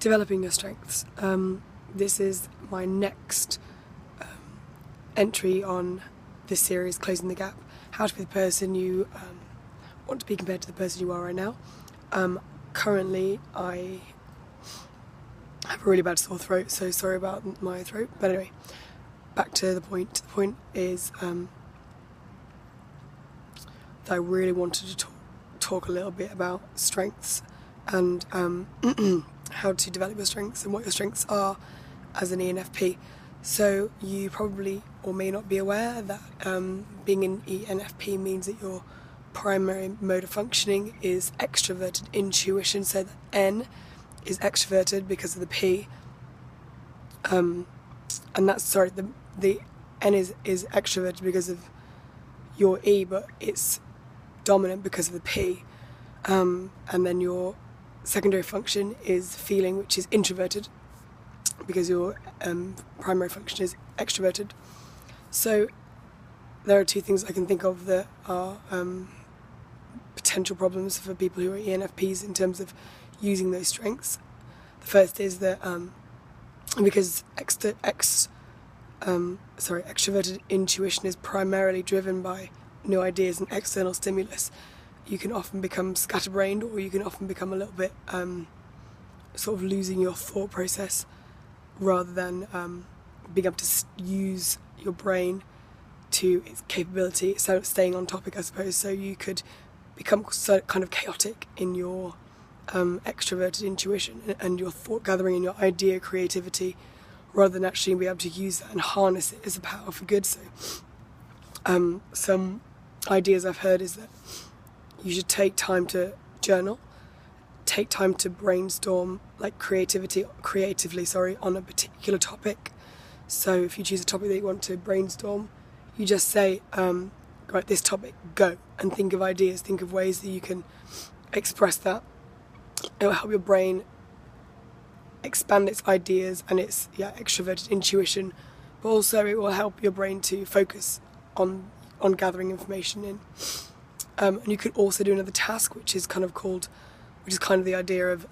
Developing your strengths. This is my next entry on this series, Closing the Gap. How to be the person you want to be compared to the person you are right now. Currently, I have a really bad sore throat, so sorry about my throat. But anyway, back to the point. The point is that I really wanted to talk a little bit about strengths and how to develop your strengths and what your strengths are as an ENFP. So you probably or may not be aware that being an ENFP means that your primary mode of functioning is extroverted intuition. So the N is extroverted because of the P, and that's the N is extroverted because of your E, but it's dominant because of the P, and then your secondary function is feeling, which is introverted because your primary function is extroverted. So there are two things I can think of that are potential problems for people who are ENFPs in terms of using those strengths. The first is that because extroverted intuition is primarily driven by new ideas and external stimulus, you can often become scatterbrained, or you can often become a little bit sort of losing your thought process rather than being able to use your brain to its capability, so staying on topic, I suppose. So you could become kind of chaotic in your extroverted intuition and your thought gathering and your idea creativity, rather than actually be able to use that and harness it as a power for good. So some ideas I've heard is that you should take time to journal, take time to brainstorm creatively on a particular topic. So if you choose a topic that you want to brainstorm, you just say, right, this topic, go, and think of ideas, think of ways that you can express that. It will help your brain expand its ideas and its extroverted intuition, but also it will help your brain to focus on gathering information in. And you could also do another task, which is kind of the idea of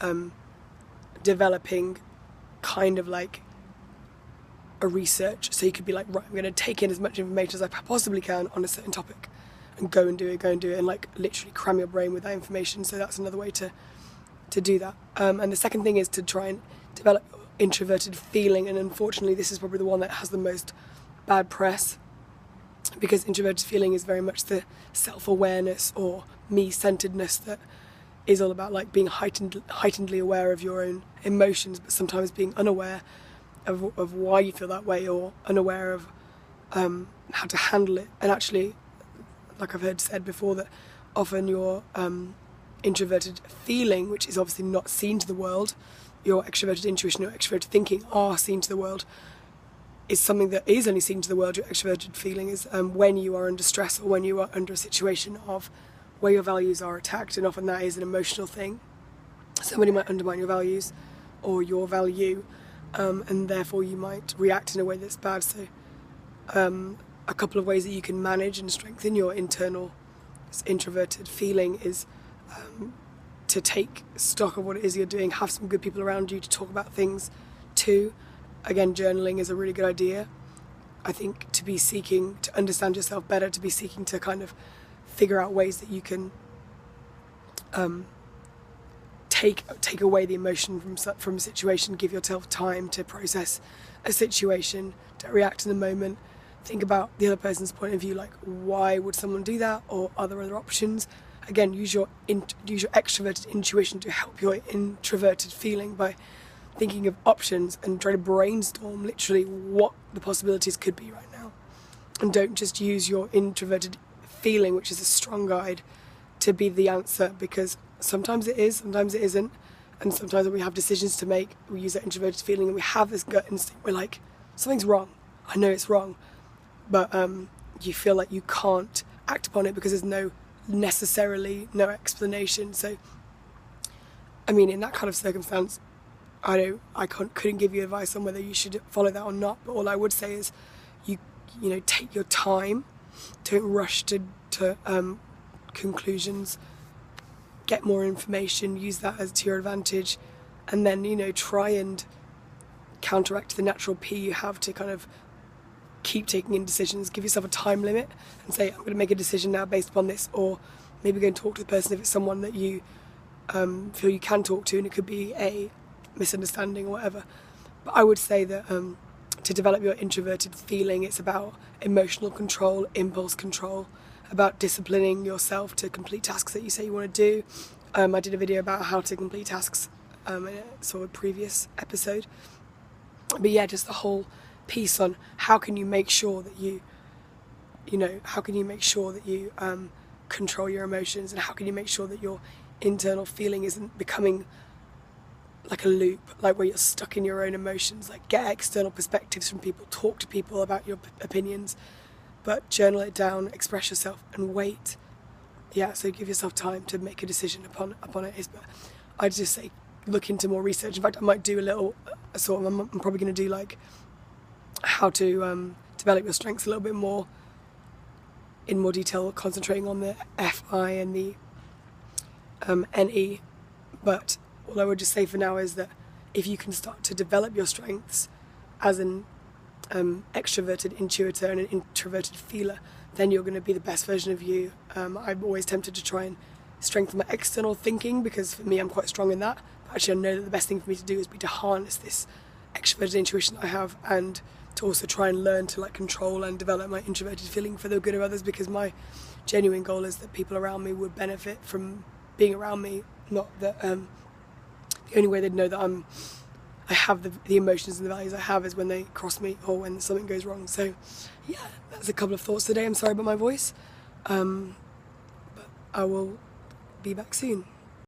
developing kind of like a research. So you could be like, right, I'm going to take in as much information as I possibly can on a certain topic and go and do it, and like literally cram your brain with that information. So that's another way to do that. And the second thing is to try and develop introverted feeling, and unfortunately this is probably the one that has the most bad press, because introverted feeling is very much the self-awareness or me-centeredness that is all about like being heightenedly aware of your own emotions, but sometimes being unaware of why you feel that way, or unaware of how to handle it. And actually, like I've heard said before, that often your introverted feeling, which is obviously not seen to the world, your extroverted intuition, your extroverted thinking are seen to the world, is something that is only seen to the world. Your extroverted feeling is when you are under stress, or when you are under a situation of where your values are attacked, and often that is an emotional thing. Somebody might undermine your values or your value, and therefore you might react in a way that's bad. So a couple of ways that you can manage and strengthen your internal introverted feeling is to take stock of what it is you're doing, have some good people around you to talk about things to. Again, journaling is a really good idea. I think to be seeking to understand yourself better, to be seeking to kind of figure out ways that you can take away the emotion from a situation, give yourself time to process a situation, to react in the moment, think about the other person's point of view, like why would someone do that, or are there other options? Again, use your extroverted intuition to help your introverted feeling by thinking of options and try to brainstorm literally what the possibilities could be right now. And don't just use your introverted feeling, which is a strong guide, to be the answer, because sometimes it is, sometimes it isn't. And sometimes when we have decisions to make, we use that introverted feeling and we have this gut instinct. We're like, something's wrong. I know it's wrong. But you feel like you can't act upon it because there's no explanation. So, I mean, in that kind of circumstance, I couldn't give you advice on whether you should follow that or not. But all I would say is, you take your time. Don't rush to conclusions. Get more information. Use that as to your advantage, and then, you know, try and counteract the natural P you have to kind of keep taking in decisions. Give yourself a time limit and say, I'm going to make a decision now based upon this, or maybe go and talk to the person if it's someone that you feel you can talk to, and it could be a misunderstanding or whatever. But I would say that to develop your introverted feeling, it's about emotional control, impulse control, about disciplining yourself to complete tasks that you say you want to do. I did a video about how to complete tasks in a sort of previous episode. But yeah, just the whole piece on how can you make sure that you control your emotions, and how can you make sure that your internal feeling isn't becoming like a loop, like where you're stuck in your own emotions. Like, get external perspectives from people, talk to people about your opinions, but journal it down, express yourself, and wait. Yeah, so give yourself time to make a decision upon it. But I'd just say look into more research. In fact, I might do a little I'm probably going to do like how to develop your strengths a little bit more in more detail, concentrating on the FI and the NE. But all I would just say for now is that if you can start to develop your strengths as an extroverted intuitor and an introverted feeler, then you're going to be the best version of you. I'm always tempted to try and strengthen my external thinking, because for me I'm quite strong in that. But actually I know that the best thing for me to do is to harness this extroverted intuition I have, and to also try and learn to like control and develop my introverted feeling for the good of others, because my genuine goal is that people around me would benefit from being around me, not that the only way they'd know that I have the emotions and the values I have is when they cross me or when something goes wrong. So yeah, that's a couple of thoughts today. I'm sorry about my voice, but I will be back soon.